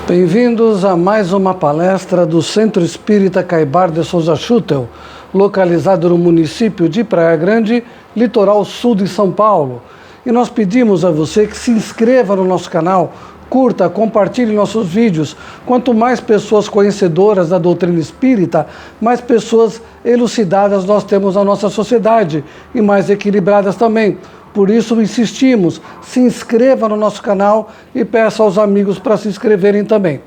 Bem-vindos a mais uma palestra do Centro Espírita Caibar de Souza Schutel, localizado no município de Praia Grande, litoral sul de São Paulo. E nós pedimos a você que se inscreva no nosso canal, curta, compartilhe nossos vídeos. Quanto mais pessoas conhecedoras da doutrina espírita, mais pessoas elucidadas nós temos na nossa sociedade e mais equilibradas também. Por isso insistimos, se inscreva no nosso canal e peça aos amigos para se inscreverem também.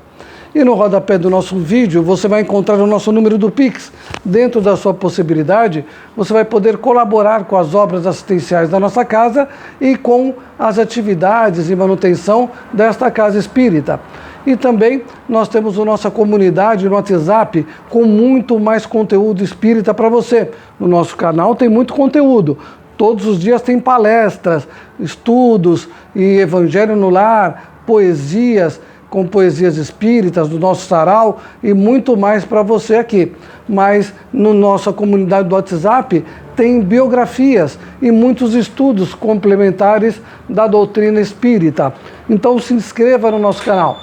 E no rodapé do nosso vídeo você vai encontrar o nosso número do Pix. Dentro da sua possibilidade, você vai poder colaborar com as obras assistenciais da nossa casa e com as atividades e manutenção desta casa espírita. E também nós temos a nossa comunidade no WhatsApp com muito mais conteúdo espírita para você. No nosso canal tem muito conteúdo. Todos os dias tem palestras, estudos e evangelho no lar, poesias, com poesias espíritas do nosso sarau e muito mais para você aqui. Mas na nossa comunidade do WhatsApp tem biografias e muitos estudos complementares da doutrina espírita. Então se inscreva no nosso canal.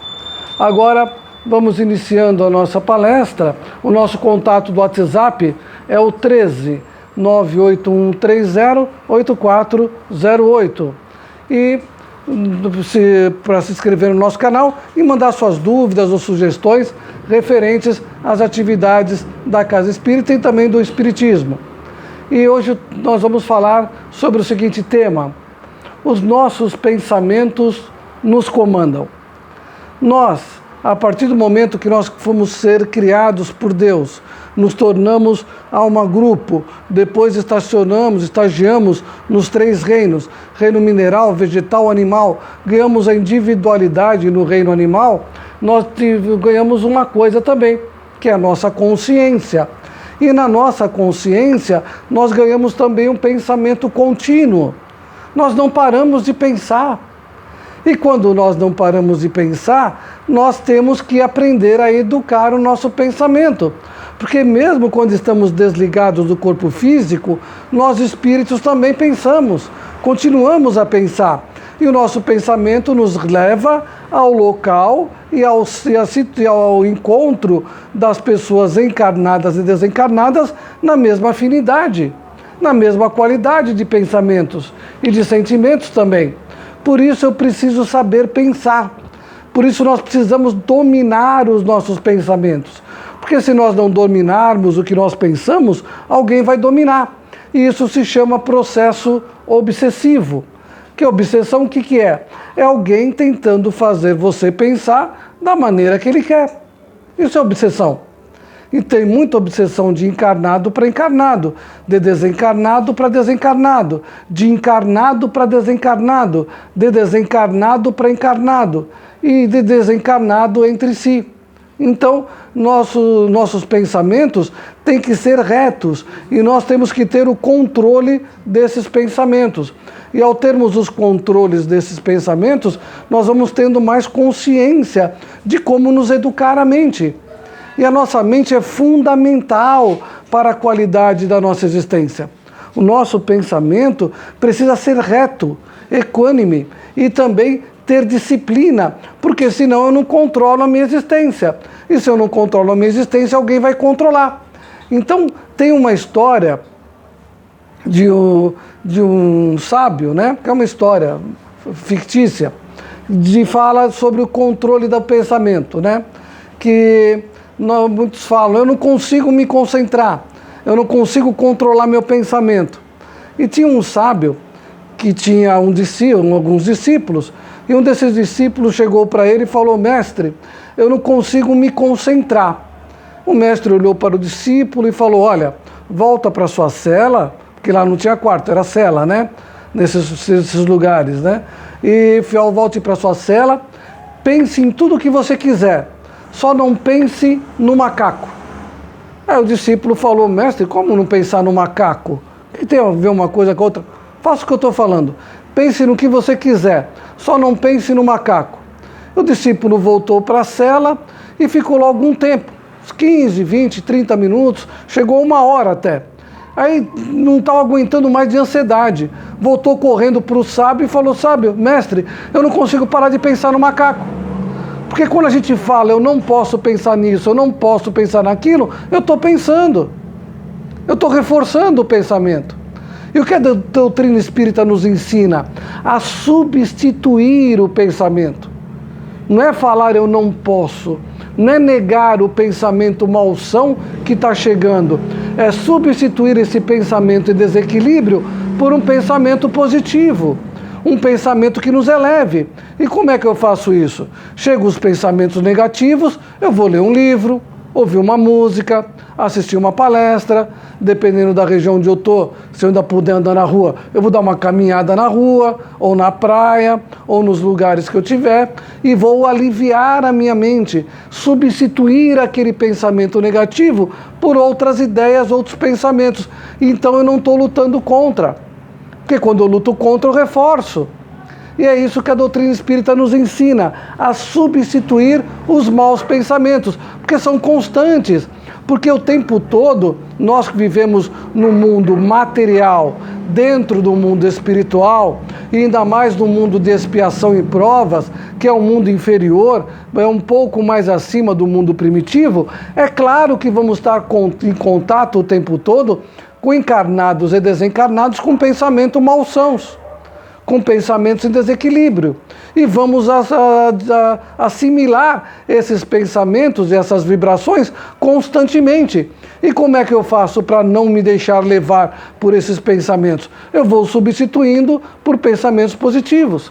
Agora vamos iniciando a nossa palestra. O nosso contato do WhatsApp é o 13 981308408 e para se inscrever no nosso canal e mandar suas dúvidas ou sugestões referentes às atividades da Casa Espírita e também do Espiritismo. E hoje nós vamos falar sobre o seguinte tema: os nossos pensamentos nos comandam. Nós, a partir do momento que nós fomos ser criados por Deus, nos tornamos alma-grupo, depois estagiamos nos três reinos, reino mineral, vegetal, animal, ganhamos a individualidade no reino animal, nós ganhamos uma coisa também, que é a nossa consciência. E na nossa consciência, nós ganhamos também um pensamento contínuo. Nós não paramos de pensar. E quando nós não paramos de pensar, nós temos que aprender a educar o nosso pensamento. Porque mesmo quando estamos desligados do corpo físico, nós espíritos também pensamos, continuamos a pensar. E o nosso pensamento nos leva ao local e ao encontro das pessoas encarnadas e desencarnadas na mesma afinidade, na mesma qualidade de pensamentos e de sentimentos também. Por isso eu preciso saber pensar. Por isso nós precisamos dominar os nossos pensamentos. Porque se nós não dominarmos o que nós pensamos, alguém vai dominar. E isso se chama processo obsessivo. Que obsessão o que é? É alguém tentando fazer você pensar da maneira que ele quer. Isso é obsessão. E tem muita obsessão de encarnado para encarnado, de desencarnado para desencarnado, de encarnado para desencarnado, de desencarnado para encarnado e de desencarnado entre si. Então, nossos pensamentos têm que ser retos e nós temos que ter o controle desses pensamentos. E ao termos os controles desses pensamentos, nós vamos tendo mais consciência de como nos educar a mente. E a nossa mente é fundamental para a qualidade da nossa existência. O nosso pensamento precisa ser reto, equânime e também ter disciplina, porque senão eu não controlo a minha existência. E se eu não controlo a minha existência, alguém vai controlar. Então, tem uma história de um sábio, né? Que é uma história fictícia, fala sobre o controle do pensamento, né? Que muitos falam, eu não consigo me concentrar, eu não consigo controlar meu pensamento. E tinha um sábio que tinha alguns discípulos, e um desses discípulos chegou para ele e falou: mestre, eu não consigo me concentrar. O mestre olhou para o discípulo e falou: olha, volta para sua cela, porque lá não tinha quarto, era cela, né? Nesses lugares, né? E volte para sua cela, pense em tudo o que você quiser, só não pense no macaco. Aí o discípulo falou: mestre, como não pensar no macaco? O que tem a ver uma coisa com a outra? Faça o que eu estou falando. Pense no que você quiser, só não pense no macaco. O discípulo voltou para a cela e ficou lá algum tempo, 15, 20, 30 minutos, chegou 1 hora até. Aí não estava aguentando mais de ansiedade. Voltou correndo para o sábio e falou: sábio, mestre, eu não consigo parar de pensar no macaco. Porque quando a gente fala, eu não posso pensar nisso, eu não posso pensar naquilo, eu estou pensando. Eu estou reforçando o pensamento. E o que a doutrina espírita nos ensina? A substituir o pensamento. Não é falar eu não posso, não é negar o pensamento malsão que está chegando, é substituir esse pensamento em desequilíbrio por um pensamento positivo, um pensamento que nos eleve. E como é que eu faço isso? Chegam os pensamentos negativos, eu vou ler um livro, ouvir uma música, assistir uma palestra, dependendo da região onde eu estou, se eu ainda puder andar na rua, eu vou dar uma caminhada na rua, ou na praia, ou nos lugares que eu tiver, e vou aliviar a minha mente, substituir aquele pensamento negativo por outras ideias, outros pensamentos. Então eu não estou lutando contra, porque quando eu luto contra, eu reforço. E é isso que a doutrina espírita nos ensina, a substituir os maus pensamentos, porque são constantes, porque o tempo todo, nós que vivemos no mundo material, dentro do mundo espiritual, e ainda mais no mundo de expiação e provas, que é um mundo inferior, é um pouco mais acima do mundo primitivo, é claro que vamos estar em contato o tempo todo com encarnados e desencarnados com pensamento malsãos, com pensamentos em desequilíbrio. E vamos assimilar esses pensamentos e essas vibrações constantemente. E como é que eu faço para não me deixar levar por esses pensamentos? Eu vou substituindo por pensamentos positivos,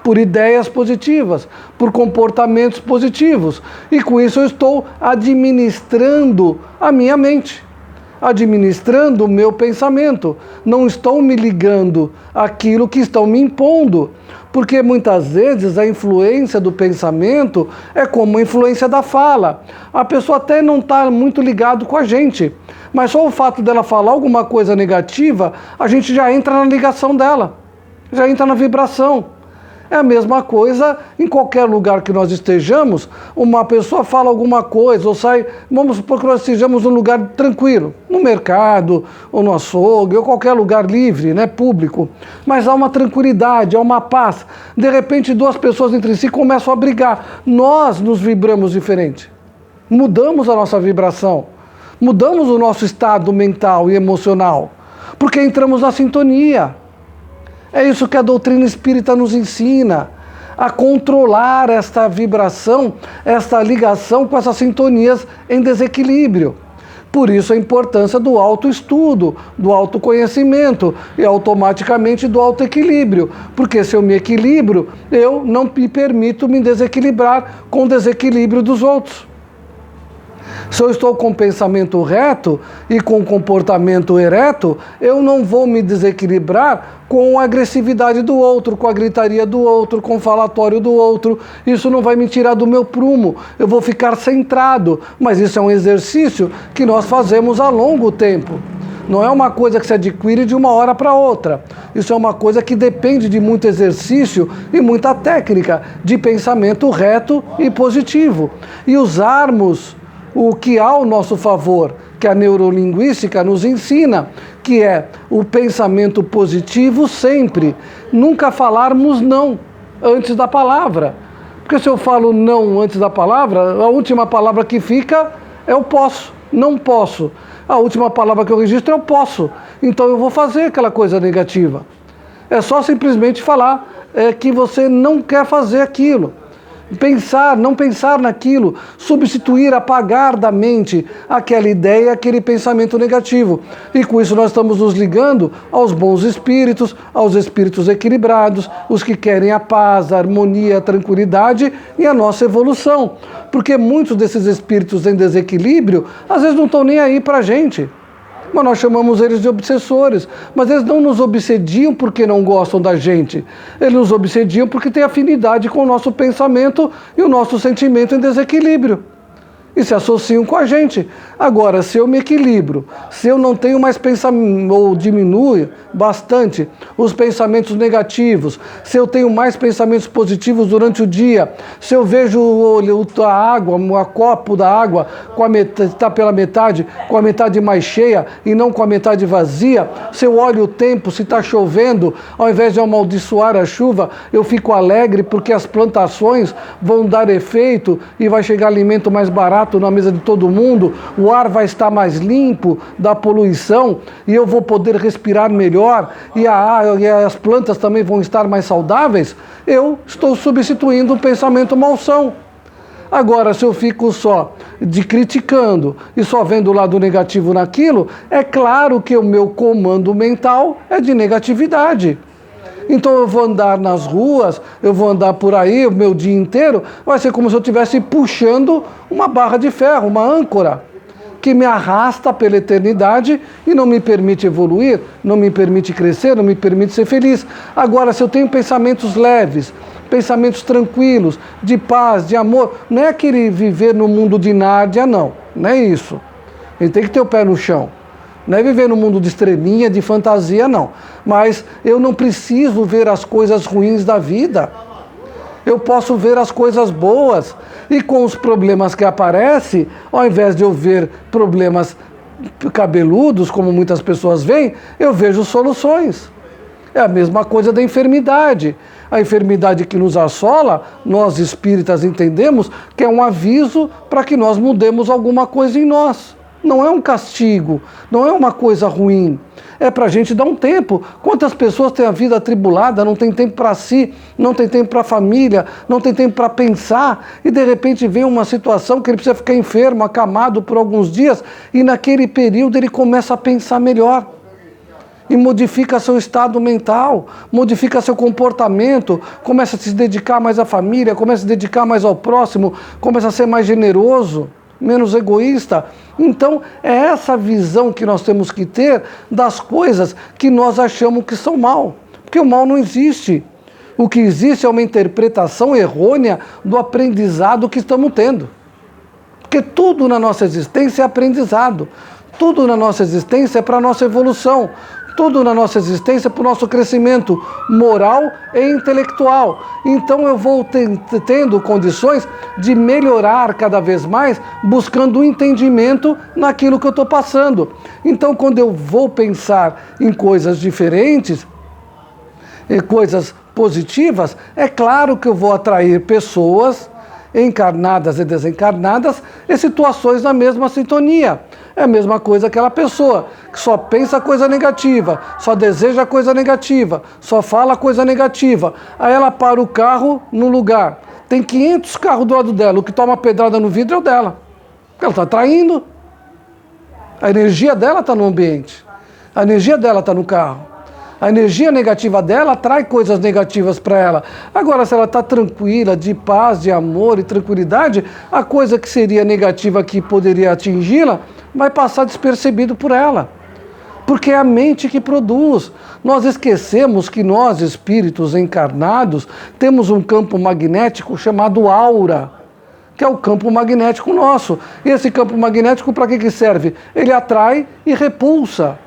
por ideias positivas, por comportamentos positivos. E com isso eu estou administrando a minha mente, administrando o meu pensamento. Não estou me ligando àquilo que estão me impondo, porque muitas vezes a influência do pensamento é como a influência da fala. A pessoa até não está muito ligado com a gente, mas só o fato dela falar alguma coisa negativa, a gente já entra na ligação dela, já entra na vibração. É a mesma coisa em qualquer lugar que nós estejamos, uma pessoa fala alguma coisa, ou sai, vamos supor que nós estejamos num lugar tranquilo, no mercado, ou no açougue, ou qualquer lugar livre, né, público, mas há uma tranquilidade, há uma paz. De repente, duas pessoas entre si começam a brigar. Nós nos vibramos diferente, mudamos a nossa vibração, mudamos o nosso estado mental e emocional, porque entramos na sintonia. É isso que a doutrina espírita nos ensina, a controlar esta vibração, esta ligação com essas sintonias em desequilíbrio. Por isso a importância do autoestudo, do autoconhecimento e automaticamente do autoequilíbrio. Porque se eu me equilibro, eu não me permito me desequilibrar com o desequilíbrio dos outros. Se eu estou com pensamento reto e com comportamento ereto, eu não vou me desequilibrar com a agressividade do outro, com a gritaria do outro, com o falatório do outro. Isso não vai me tirar do meu prumo, eu vou ficar centrado. Mas isso é um exercício que nós fazemos a longo tempo. Não é uma coisa que se adquire de uma hora para outra. Isso é uma coisa que depende de muito exercício e muita técnica de pensamento reto e positivo. E usarmos o que há ao nosso favor, que a neurolinguística nos ensina, que é o pensamento positivo sempre. Nunca falarmos não antes da palavra. Porque se eu falo não antes da palavra, a última palavra que fica é eu posso, não posso. A última palavra que eu registro é eu posso. Então eu vou fazer aquela coisa negativa. É só simplesmente falar que você não quer fazer aquilo. Pensar, não pensar naquilo, substituir, apagar da mente aquela ideia, aquele pensamento negativo. E com isso nós estamos nos ligando aos bons espíritos, aos espíritos equilibrados, os que querem a paz, a harmonia, a tranquilidade e a nossa evolução. Porque muitos desses espíritos em desequilíbrio, às vezes não estão nem aí para a gente. Mas nós chamamos eles de obsessores. Mas eles não nos obsediam porque não gostam da gente. Eles nos obsediam porque têm afinidade com o nosso pensamento e o nosso sentimento em desequilíbrio. e se associam com a gente. Agora, se eu me equilibro, se eu não tenho mais pensamento, ou diminui bastante os pensamentos negativos, se eu tenho mais pensamentos positivos durante o dia, se eu vejo a água, o copo da água está pela metade, com a metade mais cheia e não com a metade vazia, se eu olho o tempo, se está chovendo, ao invés de amaldiçoar a chuva, eu fico alegre porque as plantações vão dar efeito e vai chegar alimento mais barato na mesa de todo mundo, o ar vai estar mais limpo da poluição e eu vou poder respirar melhor e as plantas também vão estar mais saudáveis, eu estou substituindo o pensamento malsão. Agora, se eu fico só criticando e só vendo o lado negativo naquilo, é claro que o meu comando mental é de negatividade. Então eu vou andar nas ruas, eu vou andar por aí o meu dia inteiro, vai ser como se eu estivesse puxando uma barra de ferro, uma âncora, que me arrasta pela eternidade e não me permite evoluir, não me permite crescer, não me permite ser feliz. Agora, se eu tenho pensamentos leves, pensamentos tranquilos, de paz, de amor, não é aquele viver no mundo de Nárnia, não é isso. Ele tem que ter o pé no chão. Não é viver no mundo de estrelinha, de fantasia, não. Mas eu não preciso ver as coisas ruins da vida. Eu posso ver as coisas boas. E com os problemas que aparecem, ao invés de eu ver problemas cabeludos, como muitas pessoas veem, eu vejo soluções. É a mesma coisa da enfermidade. A enfermidade que nos assola, nós espíritas entendemos que é um aviso para que nós mudemos alguma coisa em nós. Não é um castigo, não é uma coisa ruim. É para a gente dar um tempo. Quantas pessoas têm a vida atribulada, não tem tempo para si, não tem tempo para a família, não tem tempo para pensar, e de repente vem uma situação que ele precisa ficar enfermo, acamado por alguns dias, e naquele período ele começa a pensar melhor. E modifica seu estado mental, modifica seu comportamento, começa a se dedicar mais à família, começa a se dedicar mais ao próximo, começa a ser mais generoso, menos egoísta. Então, é essa visão que nós temos que ter das coisas que nós achamos que são mal. Porque o mal não existe. O que existe é uma interpretação errônea do aprendizado que estamos tendo. Porque tudo na nossa existência é aprendizado. Tudo na nossa existência é para a nossa evolução. Tudo na nossa existência é para o nosso crescimento moral e intelectual. Então eu vou tendo condições de melhorar cada vez mais, buscando um entendimento naquilo que eu estou passando. Então quando eu vou pensar em coisas diferentes, em coisas positivas, é claro que eu vou atrair pessoas encarnadas e desencarnadas em situações na mesma sintonia. É a mesma coisa aquela pessoa que só pensa coisa negativa, só deseja coisa negativa, só fala coisa negativa. Aí ela para o carro no lugar. Tem 500 carros do lado dela, o que toma pedrada no vidro é o dela. Ela está atraindo. A energia dela está no ambiente. A energia dela está no carro. A energia negativa dela atrai coisas negativas para ela. Agora, se ela está tranquila, de paz, de amor e tranquilidade, a coisa que seria negativa que poderia atingi-la vai passar despercebido por ela. Porque é a mente que produz. Nós esquecemos que nós, espíritos encarnados, temos um campo magnético chamado aura, que é o campo magnético nosso. E esse campo magnético para que serve? Ele atrai e repulsa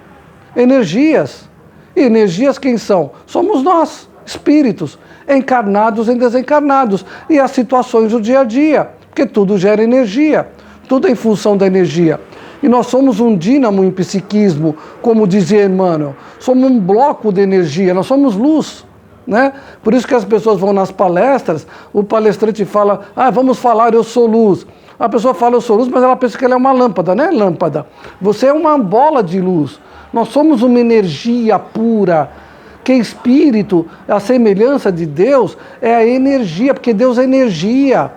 energias. E energias quem são? Somos nós, espíritos, encarnados e desencarnados. E as situações do dia a dia, porque tudo gera energia, tudo é em função da energia. E nós somos um dínamo em psiquismo, como dizia Emmanuel. Somos um bloco de energia, nós somos luz, né? Por isso que as pessoas vão nas palestras, o palestrante fala, vamos falar, eu sou luz. A pessoa fala, eu sou luz, mas ela pensa que ela é uma lâmpada, não é lâmpada. Você é uma bola de luz. Nós somos uma energia pura, que espírito, a semelhança de Deus, é a energia, porque Deus é energia.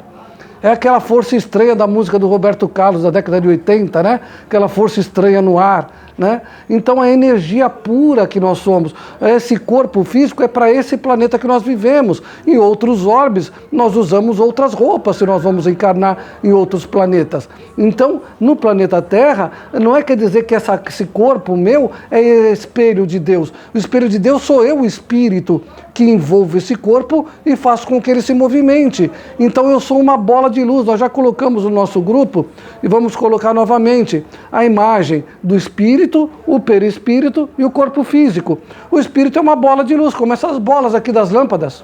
É aquela força estranha da música do Roberto Carlos, da década de 80, né? Aquela força estranha no ar, né? Então a energia pura que nós somos, esse corpo físico é para esse planeta que nós vivemos. Em outros orbes, nós usamos outras roupas se nós vamos encarnar em outros planetas. Então, no planeta Terra, não é quer dizer que esse corpo meu é espelho de Deus. O espelho de Deus sou eu, o espírito, que envolvo esse corpo e faço com que ele se movimente. Então eu sou uma bola de luz. Nós já colocamos no nosso grupo e vamos colocar novamente a imagem do espírito, o perispírito e o corpo físico. O espírito é uma bola de luz, como essas bolas aqui das lâmpadas.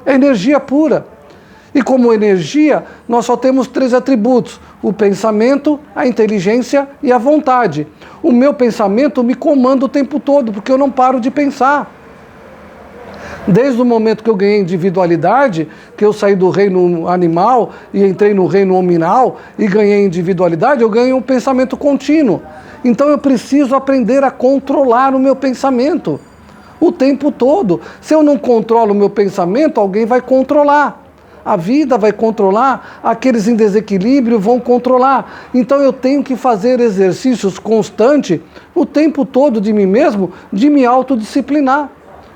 É energia pura. E como energia, nós só temos 3 atributos: o pensamento, a inteligência e a vontade. O meu pensamento me comanda o tempo todo, porque eu não paro de pensar. Desde o momento que eu ganhei individualidade, que eu saí do reino animal e entrei no reino hominal e ganhei individualidade, eu ganhei um pensamento contínuo. Então eu preciso aprender a controlar o meu pensamento o tempo todo. Se eu não controlo o meu pensamento, alguém vai controlar. A vida vai controlar, aqueles em desequilíbrio vão controlar. Então eu tenho que fazer exercícios constantes o tempo todo de mim mesmo, de me autodisciplinar,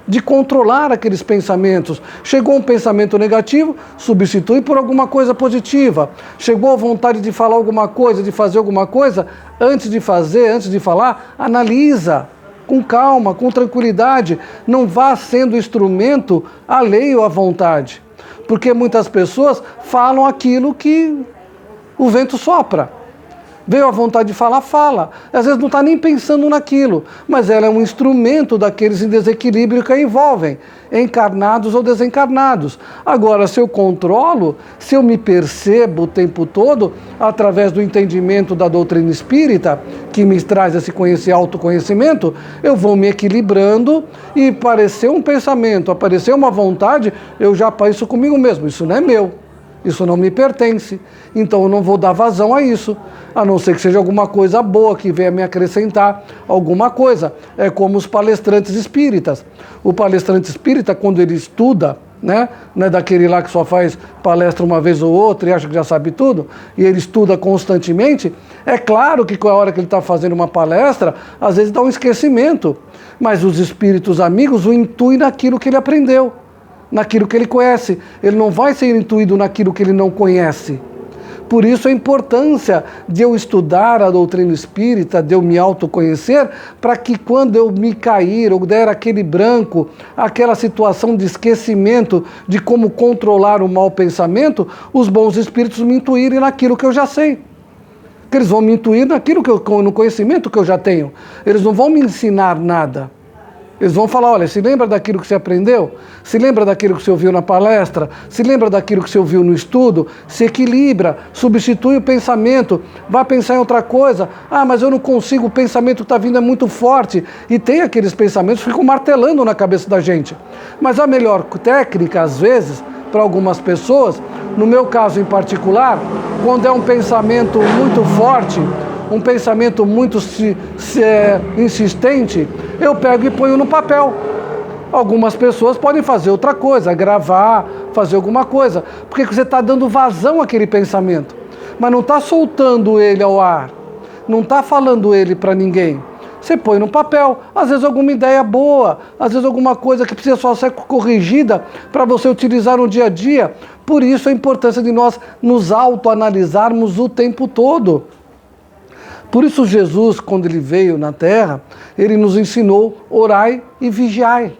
de controlar aqueles pensamentos. Chegou um pensamento negativo, substitui por alguma coisa positiva. Chegou a vontade de falar alguma coisa, de fazer alguma coisa, antes de fazer, antes de falar, analisa. Com calma, com tranquilidade. Não vá sendo instrumento alheio à vontade. Porque muitas pessoas falam aquilo que o vento sopra. Veio a vontade de falar, fala. Às vezes não está nem pensando naquilo, mas ela é um instrumento daqueles em desequilíbrio que a envolvem, encarnados ou desencarnados. Agora, se eu controlo, se eu me percebo o tempo todo, através do entendimento da doutrina espírita, que me traz esse autoconhecimento, eu vou me equilibrando e aparecer um pensamento, aparecer uma vontade, eu já penso comigo mesmo, isso não é meu. Isso não me pertence, então eu não vou dar vazão a isso, a não ser que seja alguma coisa boa que venha me acrescentar alguma coisa. É como os palestrantes espíritas. O palestrante espírita, quando ele estuda, não é daquele lá que só faz palestra uma vez ou outra e acha que já sabe tudo, e ele estuda constantemente, é claro que com a hora que ele está fazendo uma palestra, às vezes dá um esquecimento, mas os espíritos amigos o intuem naquilo que ele aprendeu, naquilo que ele conhece. Ele não vai ser intuído naquilo que ele não conhece. Por isso a importância de eu estudar a doutrina espírita, de eu me autoconhecer, para que quando eu me cair ou der aquele branco, aquela situação de esquecimento de como controlar o mau pensamento, os bons espíritos me intuírem naquilo que eu já sei. Que eles vão me intuir naquilo no conhecimento que eu já tenho. Eles não vão me ensinar nada. Eles vão falar, olha, se lembra daquilo que você aprendeu? Se lembra daquilo que você ouviu na palestra? Se lembra daquilo que você ouviu no estudo? Se equilibra, substitui o pensamento, vai pensar em outra coisa. Ah, mas eu não consigo, o pensamento que está vindo é muito forte. E tem aqueles pensamentos que ficam martelando na cabeça da gente. Mas a melhor técnica, às vezes, para algumas pessoas, no meu caso em particular, quando é um pensamento muito forte, um pensamento muito insistente, eu pego e ponho no papel. Algumas pessoas podem fazer outra coisa, gravar, fazer alguma coisa, porque você está dando vazão àquele pensamento, mas não está soltando ele ao ar, não está falando ele para ninguém. Você põe no papel, às vezes alguma ideia boa, às vezes alguma coisa que precisa só ser corrigida para você utilizar no dia a dia. Por isso a importância de nós nos autoanalisarmos o tempo todo. Por isso Jesus, quando ele veio na Terra, ele nos ensinou orai e vigiai.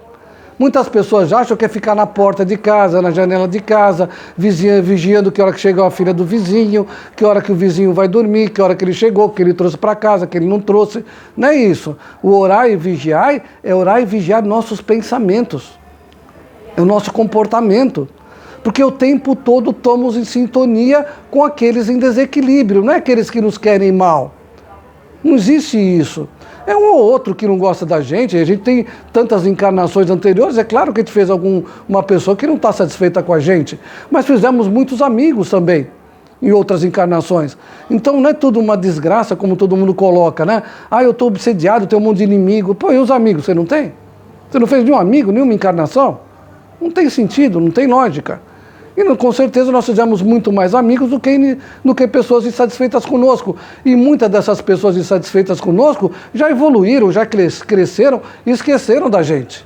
Muitas pessoas acham que é ficar na porta de casa, na janela de casa, vigiando que hora que chega a filha do vizinho, que hora que o vizinho vai dormir, que hora que ele chegou, que ele trouxe para casa, que ele não trouxe. Não é isso. O orai e vigiai é orar e vigiar nossos pensamentos, é o nosso comportamento. Porque o tempo todo estamos em sintonia com aqueles em desequilíbrio, não é aqueles que nos querem mal. Não existe isso. É um ou outro que não gosta da gente. A gente tem tantas encarnações anteriores. É claro que a gente fez uma pessoa que não está satisfeita com a gente. Mas fizemos muitos amigos também em outras encarnações. Então não é tudo uma desgraça como todo mundo coloca, né? Ah, eu estou obsediado, tenho um monte de inimigo. Pô, e os amigos, você não tem? Você não fez nenhum amigo, nenhuma encarnação? Não tem sentido, não tem lógica. E com certeza nós fizemos muito mais amigos do que pessoas insatisfeitas conosco. E muitas dessas pessoas insatisfeitas conosco já evoluíram, já cresceram e esqueceram da gente.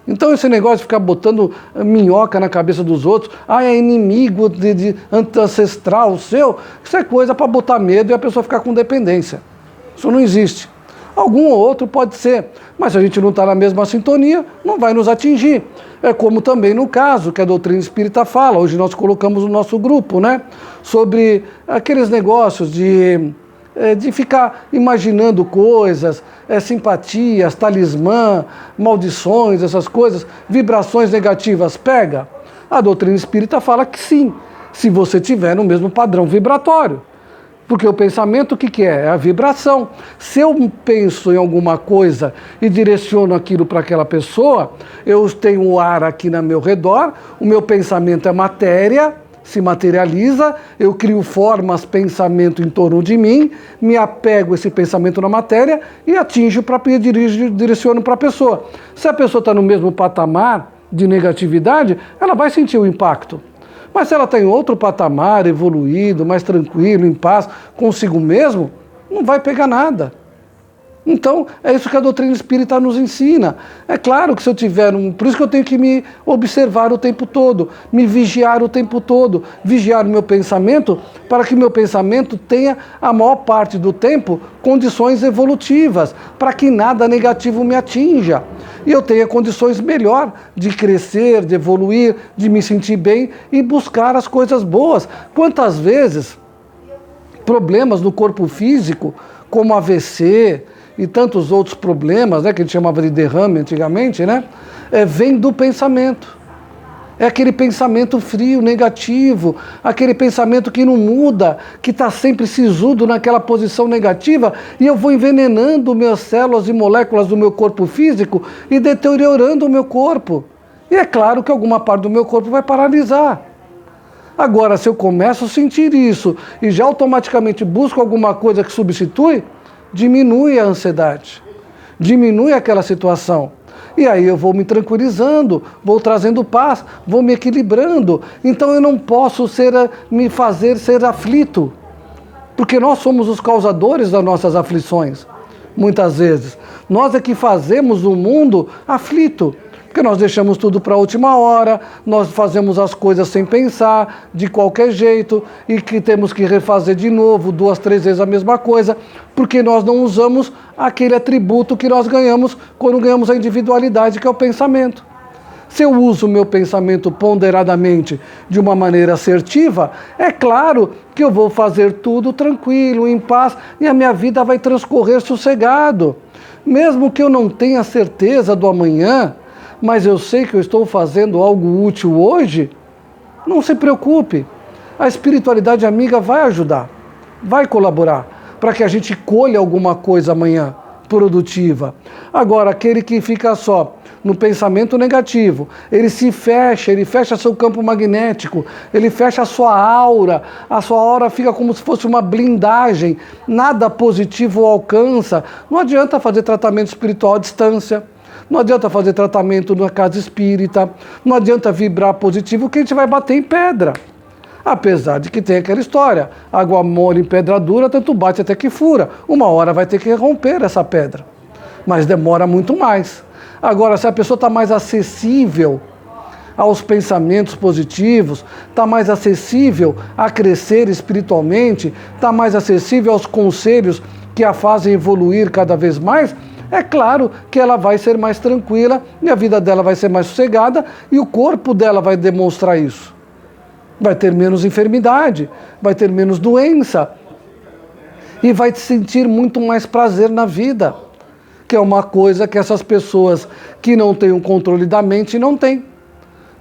Então esse negócio de ficar botando minhoca na cabeça dos outros, é inimigo de ancestral seu, isso é coisa para botar medo e a pessoa ficar com dependência. Isso não existe. Algum ou outro pode ser, mas se a gente não está na mesma sintonia, não vai nos atingir. É como também no caso que a doutrina espírita fala, hoje nós colocamos no nosso grupo, né, sobre aqueles negócios de ficar imaginando coisas, simpatias, talismã, maldições, essas coisas, vibrações negativas, pega? A doutrina espírita fala que sim, se você tiver no mesmo padrão vibratório. Porque o pensamento, o que é? É a vibração. Se eu penso em alguma coisa e direciono aquilo para aquela pessoa, eu tenho o ar aqui no meu redor, o meu pensamento é matéria, se materializa, eu crio formas, pensamento em torno de mim, me apego a esse pensamento na matéria e atinjo, direciono para a pessoa. Se a pessoa está no mesmo patamar de negatividade, ela vai sentir o impacto. Mas se ela está em outro patamar, evoluído, mais tranquilo, em paz, consigo mesmo, não vai pegar nada. Então, é isso que a doutrina espírita nos ensina. É claro que se eu tiver por isso que eu tenho que me observar o tempo todo, me vigiar o tempo todo, vigiar o meu pensamento, para que o meu pensamento tenha, a maior parte do tempo, condições evolutivas, para que nada negativo me atinja. E eu tenha condições melhor de crescer, de evoluir, de me sentir bem e buscar as coisas boas. Quantas vezes problemas no corpo físico, como AVC, e tantos outros problemas, né, que a gente chamava de derrame antigamente, né, vem do pensamento. É aquele pensamento frio, negativo, aquele pensamento que não muda, que está sempre sisudo naquela posição negativa, e eu vou envenenando minhas células e moléculas do meu corpo físico e deteriorando o meu corpo. E é claro que alguma parte do meu corpo vai paralisar. Agora, se eu começo a sentir isso e já automaticamente busco alguma coisa que substitui, diminui a ansiedade, diminui aquela situação. E aí eu vou me tranquilizando, vou trazendo paz, vou me equilibrando. Então eu não posso me fazer ser aflito, porque nós somos os causadores das nossas aflições, muitas vezes. Nós é que fazemos o mundo aflito, porque nós deixamos tudo para a última hora, nós fazemos as coisas sem pensar, de qualquer jeito, e que temos que refazer de novo, 2, 3 vezes a mesma coisa, porque nós não usamos aquele atributo que nós ganhamos quando ganhamos a individualidade, que é o pensamento. Se eu uso o meu pensamento ponderadamente, de uma maneira assertiva, é claro que eu vou fazer tudo tranquilo, em paz, e a minha vida vai transcorrer sossegado. Mesmo que eu não tenha certeza do amanhã, mas eu sei que eu estou fazendo algo útil hoje, não se preocupe. A espiritualidade amiga vai ajudar, vai colaborar, para que a gente colha alguma coisa amanhã produtiva. Agora, aquele que fica só no pensamento negativo, ele fecha seu campo magnético, ele fecha a sua aura fica como se fosse uma blindagem, nada positivo alcança. Não adianta fazer tratamento espiritual à distância, não adianta fazer tratamento na casa espírita, não adianta vibrar positivo, que a gente vai bater em pedra. Apesar de que tem aquela história, água mole em pedra dura, tanto bate até que fura. Uma hora vai ter que romper essa pedra, mas demora muito mais. Agora, se a pessoa está mais acessível aos pensamentos positivos, está mais acessível a crescer espiritualmente, está mais acessível aos conselhos que a fazem evoluir cada vez mais, é claro que ela vai ser mais tranquila e a vida dela vai ser mais sossegada e o corpo dela vai demonstrar isso. Vai ter menos enfermidade, vai ter menos doença e vai sentir muito mais prazer na vida, que é uma coisa que essas pessoas que não têm o controle da mente não têm,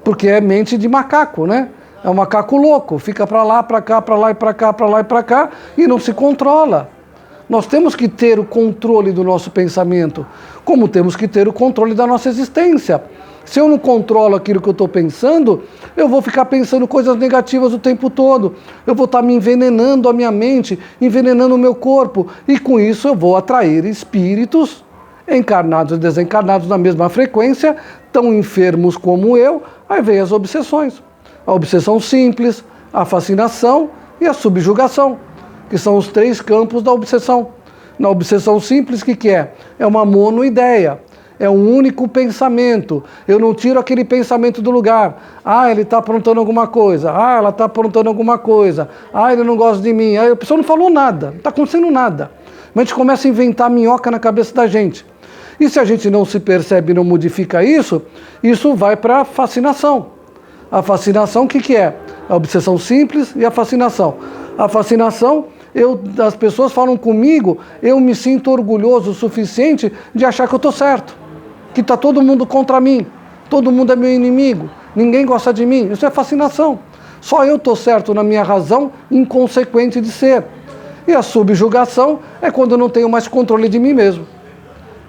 porque é mente de macaco, né? É um macaco louco, fica para lá, para cá, para lá e para cá, para lá e para cá e não se controla. Nós temos que ter o controle do nosso pensamento, como temos que ter o controle da nossa existência. Se eu não controlo aquilo que eu estou pensando, eu vou ficar pensando coisas negativas o tempo todo. Eu vou estar me envenenando a minha mente, envenenando o meu corpo. E com isso eu vou atrair espíritos, encarnados e desencarnados na mesma frequência, tão enfermos como eu. Aí vem as obsessões. A obsessão simples, a fascinação e a subjugação, que são os 3 campos da obsessão. Na obsessão simples, o que é? É uma monoideia. É um único pensamento. Eu não tiro aquele pensamento do lugar. Ah, ele está aprontando alguma coisa. Ah, ela está aprontando alguma coisa. Ah, ele não gosta de mim. Ah, a pessoa não falou nada. Não está acontecendo nada. Mas a gente começa a inventar minhoca na cabeça da gente. E se a gente não se percebe e não modifica isso, isso vai para a fascinação. A fascinação, o que é? A obsessão simples e a fascinação. A fascinação, as pessoas falam comigo, eu me sinto orgulhoso o suficiente de achar que eu estou certo. Que está todo mundo contra mim, todo mundo é meu inimigo, ninguém gosta de mim. Isso é fascinação. Só eu estou certo na minha razão inconsequente de ser. E a subjugação é quando eu não tenho mais controle de mim mesmo.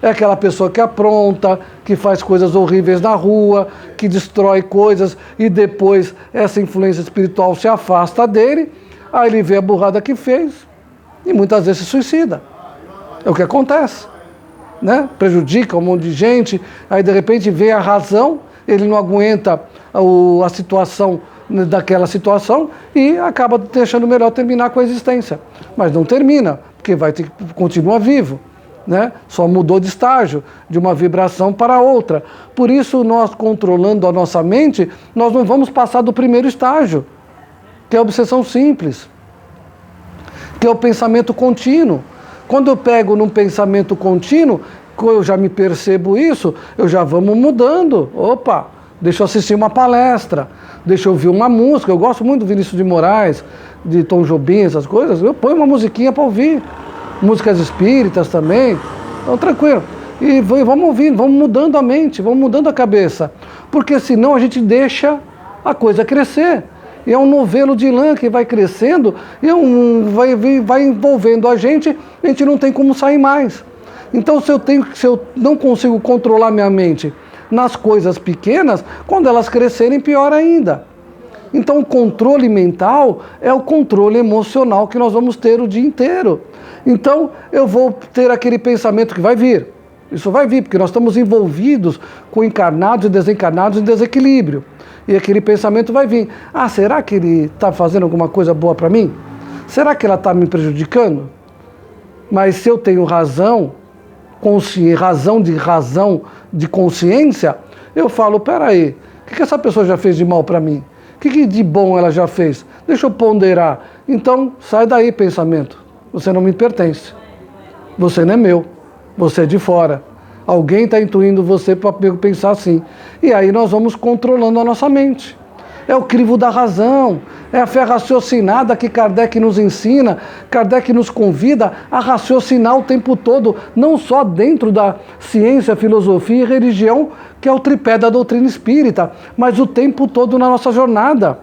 É aquela pessoa que apronta, que faz coisas horríveis na rua, que destrói coisas e depois essa influência espiritual se afasta dele, aí ele vê a burrada que fez e muitas vezes se suicida. É o que acontece. Né? Prejudica um monte de gente, aí de repente vê a razão, ele não aguenta a situação daquela situação e acaba deixando melhor terminar com a existência. Mas não termina, porque continua vivo, né? Só mudou de estágio, de uma vibração para outra. Por isso, nós controlando a nossa mente, nós não vamos passar do primeiro estágio, que é a obsessão simples, que é o pensamento contínuo. Quando eu pego num pensamento contínuo, eu já me percebo isso, eu já vamos mudando. Opa, deixa eu assistir uma palestra, deixa eu ouvir uma música. Eu gosto muito do Vinícius de Moraes, de Tom Jobim, essas coisas. Eu ponho uma musiquinha para ouvir. Músicas espíritas também. Então, tranquilo. E vamos ouvindo, vamos mudando a mente, vamos mudando a cabeça. Porque senão a gente deixa a coisa crescer. E é um novelo de lã que vai crescendo e vai envolvendo a gente não tem como sair mais. Então, se eu não consigo controlar minha mente nas coisas pequenas, quando elas crescerem, pior ainda. Então, o controle mental é o controle emocional que nós vamos ter o dia inteiro. Então, eu vou ter aquele pensamento que vai vir. Isso vai vir, porque nós estamos envolvidos com encarnados e desencarnados em desequilíbrio. E aquele pensamento vai vir. Ah, será que ele está fazendo alguma coisa boa para mim? Será que ela está me prejudicando? Mas se eu tenho razão de consciência, eu falo, peraí, o que essa pessoa já fez de mal para mim? O que de bom ela já fez? Deixa eu ponderar. Então, sai daí, pensamento. Você não me pertence. Você não é meu. Você é de fora. Alguém está intuindo você para pensar assim. E aí nós vamos controlando a nossa mente. É o crivo da razão. É a fé raciocinada que Kardec nos ensina. Kardec nos convida a raciocinar o tempo todo, não só dentro da ciência, filosofia e religião, que é o tripé da doutrina espírita, mas o tempo todo na nossa jornada.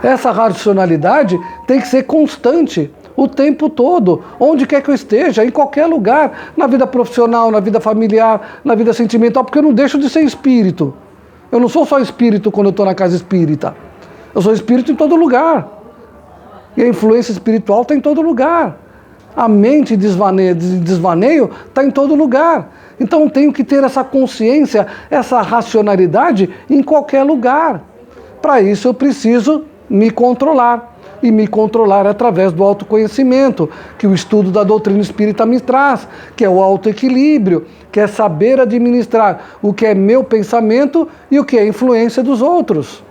Essa racionalidade tem que ser constante, o tempo todo, onde quer que eu esteja, em qualquer lugar, na vida profissional, na vida familiar, na vida sentimental, porque eu não deixo de ser espírito. Eu não sou só espírito quando eu estou na casa espírita. Eu sou espírito em todo lugar. E a influência espiritual está em todo lugar. A mente de desvaneio está em todo lugar. Então eu tenho que ter essa consciência, essa racionalidade em qualquer lugar. Para isso eu preciso me controlar. E me controlar através do autoconhecimento, que o estudo da doutrina espírita me traz, que é o autoequilíbrio, que é saber administrar o que é meu pensamento e o que é influência dos outros.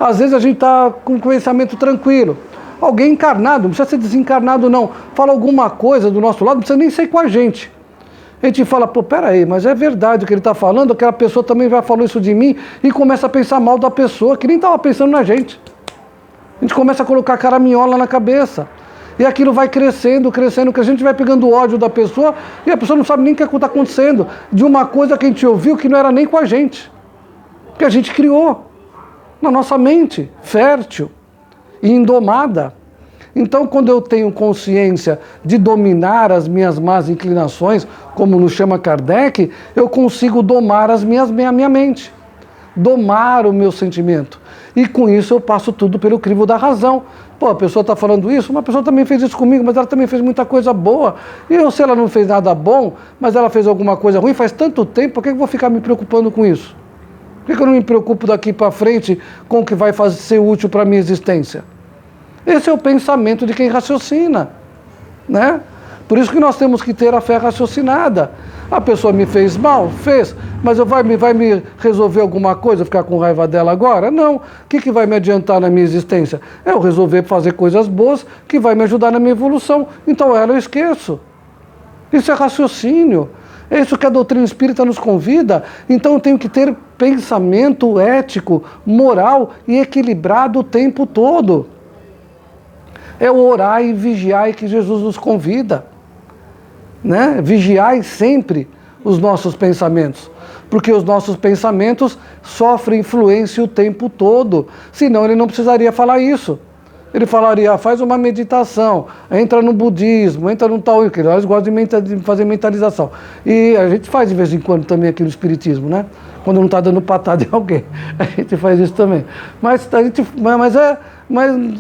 Às vezes a gente está com um pensamento tranquilo. Alguém encarnado, não precisa ser desencarnado não, fala alguma coisa do nosso lado, não precisa nem ser com a gente. A gente fala, pô, peraí, mas é verdade o que ele está falando, aquela pessoa também já falou isso de mim, e começa a pensar mal da pessoa, que nem estava pensando na gente. A gente começa a colocar caraminhola na cabeça. E aquilo vai crescendo, crescendo, que a gente vai pegando o ódio da pessoa e a pessoa não sabe nem o que está acontecendo. De uma coisa que a gente ouviu que não era nem com a gente. Que a gente criou na nossa mente, fértil e indomada. Então, quando eu tenho consciência de dominar as minhas más inclinações, como nos chama Kardec, eu consigo domar a minha mente. Domar o meu sentimento. E com isso eu passo tudo pelo crivo da razão. Pô, a pessoa está falando isso, uma pessoa também fez isso comigo, mas ela também fez muita coisa boa. E se ela não fez nada bom, mas ela fez alguma coisa ruim, faz tanto tempo, por que eu vou ficar me preocupando com isso? Por que eu não me preocupo daqui para frente com o que vai ser útil para a minha existência? Esse é o pensamento de quem raciocina, né? Por isso que nós temos que ter a fé raciocinada. A pessoa me fez mal? Fez. Mas vai me resolver alguma coisa, ficar com raiva dela agora? Não. O que vai me adiantar na minha existência? É eu resolver fazer coisas boas que vai me ajudar na minha evolução. Então ela eu esqueço. Isso é raciocínio. É isso que a doutrina espírita nos convida. Então eu tenho que ter pensamento ético, moral e equilibrado o tempo todo. É o orar e vigiar que Jesus nos convida. Né? Vigiai sempre os nossos pensamentos, porque os nossos pensamentos sofrem influência o tempo todo, senão ele não precisaria falar isso. Ele falaria, faz uma meditação, entra no budismo, entra no tal, que nós gostamos de fazer mentalização. E a gente faz de vez em quando também aqui no espiritismo, né? Quando não está dando patada em alguém, a gente faz isso também. Mas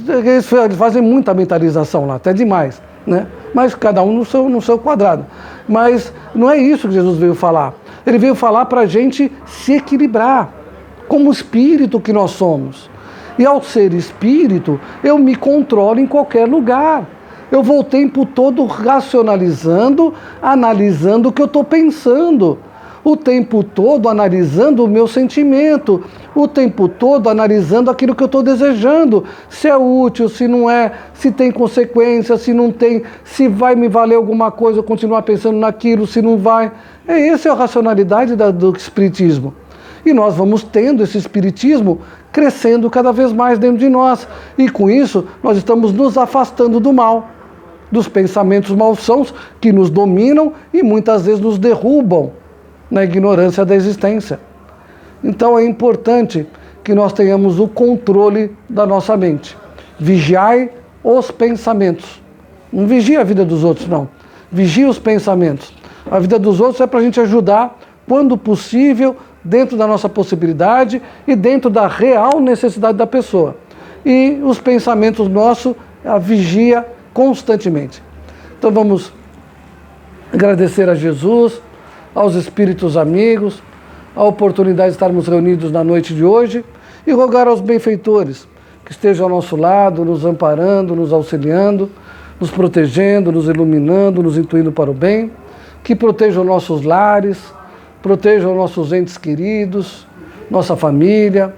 eles fazem muita mentalização lá, até demais, né? Mas cada um no seu quadrado. Mas não é isso que Jesus veio falar. Ele veio falar para a gente se equilibrar, como espírito que nós somos. E ao ser espírito, eu me controlo em qualquer lugar. Eu vou o tempo todo racionalizando, analisando o que eu estou pensando. O tempo todo analisando o meu sentimento. O tempo todo analisando aquilo que eu estou desejando. Se é útil, se não é, se tem consequência, se não tem, se vai me valer alguma coisa, eu continuar pensando naquilo, se não vai. Essa é a racionalidade do espiritismo. E nós vamos tendo esse espiritismo crescendo cada vez mais dentro de nós. E com isso, nós estamos nos afastando do mal, dos pensamentos malsãos que nos dominam e muitas vezes nos derrubam na ignorância da existência. Então é importante que nós tenhamos o controle da nossa mente. Vigiai os pensamentos. Não vigia a vida dos outros, não. Vigia os pensamentos. A vida dos outros é para a gente ajudar, quando possível, dentro da nossa possibilidade e dentro da real necessidade da pessoa. E os pensamentos nossos, a vigia constantemente. Então vamos agradecer a Jesus, aos espíritos amigos, a oportunidade de estarmos reunidos na noite de hoje e rogar aos benfeitores que estejam ao nosso lado, nos amparando, nos auxiliando, nos protegendo, nos iluminando, nos intuindo para o bem, que protejam nossos lares, protejam nossos entes queridos, nossa família,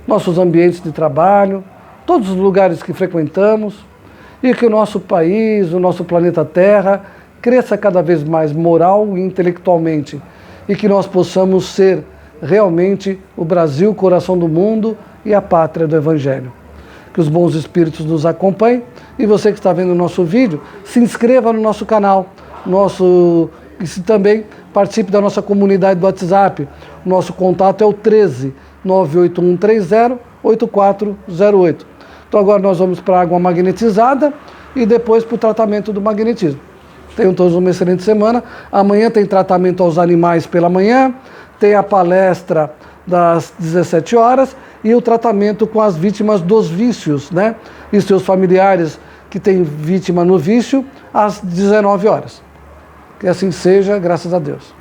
nossos ambientes de trabalho, todos os lugares que frequentamos, e que o nosso país, o nosso planeta Terra, cresça cada vez mais moral e intelectualmente, e que nós possamos ser realmente o Brasil, coração do mundo e a pátria do Evangelho. Que os bons espíritos nos acompanhem, e você que está vendo o nosso vídeo, se inscreva no nosso canal, e se também participe da nossa comunidade do WhatsApp. O nosso contato é o 13 98130 8408. Então agora nós vamos para a água magnetizada e depois para o tratamento do magnetismo. Tenham todos uma excelente semana. Amanhã tem tratamento aos animais pela manhã, tem a palestra das 17 horas e o tratamento com as vítimas dos vícios, né? E seus familiares que têm vítima no vício às 19 horas. Que assim seja, graças a Deus.